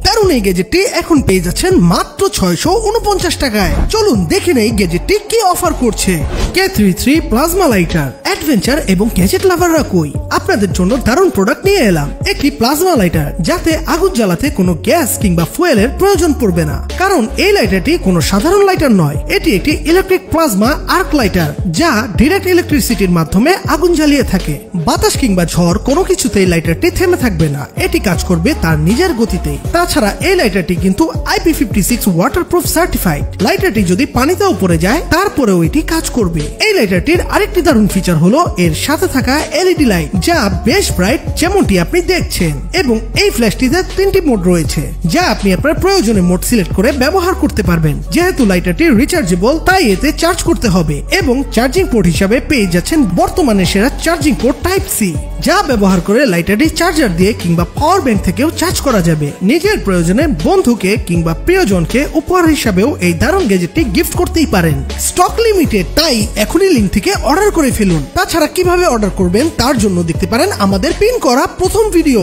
দারুণ এই গেজেটটি এখন পেয়ে যাচ্ছেন মাত্র 649 টাকায়। চলুন দেখে নেই গেজেটটি কি অফার করছে। K33 প্লাজমা লাইটার, অ্যাডভেঞ্চার এবং গ্যাজেট লাভাররা কই, আপনাদের জন্য দারুণ প্রোডাক্ট নিয়ে এলাম। একটি প্লাজমা লাইটার যাতে আগুন জ্বালাতে কোনো গ্যাস কিংবা ফুয়েলের প্রয়োজন পড়বে না, কারণ এই লাইটারটি কোনো সাধারণ লাইটার নয়। এটি একটি ইলেকট্রিক প্লাজমা আর্ক লাইটার যা ডাইরেক্ট ইলেকট্রিসিটির মাধ্যমে আগুন জ্বালিয়ে থাকে। বাতাস কিংবা ঝড় কোনো কিছুতেই লাইটারটি থেমে থাকবে না, এটি কাজ করবে তার নিজের গতিতে। তাছাড়া এই লাইটারটি কিন্তু IP56 ওয়াটারপ্রুফ সার্টিফাইড। লাইটারটি যদি পানিতেও পড়ে যায় তারপরেও এটি কাজ করবে। এই লাইটারটির আরেকটি দারুণ ফিচার হলো এর সাথে থাকা এলইডি লাইট, যা বেশ ব্রাইট যেমনটি আপনি দেখছেন। এবং এই ফ্ল্যাশটিতে 3টি মোড রয়েছে, যা আপনি আপনার প্রয়োজনে মোড সিলেক্ট করে ব্যবহার করতে পারবেন। যেহেতু লাইটারটি রিচার্জেবল তাই এতে চার্জ করতে হবে, এবং চার্জিং পোর্ট হিসাবে পেয়ে যাচ্ছেন বর্তমানে সেরা চার্জিং পোর্ট টাইপ-C, যা ব্যবহার করে লাইটারটি চার্জার দিয়ে কিংবা পাওয়ার ব্যাংক থেকেও চার্জ করা যাবে। নিজের প্রয়োজনে বন্ধুকে কিংবা প্রিয়জনকে উপহার হিসাবেও এই দারুণ গ্যাজেটটি গিফট করতেই পারেন। স্টক লিমিটেড, তাই এখনই লিংক থেকে অর্ডার করে ফেলুন। তাছাড়া কিভাবে অর্ডার করবেন তার জন্য দেখতে পারেন আমাদের পিন করা প্রথম ভিডিও।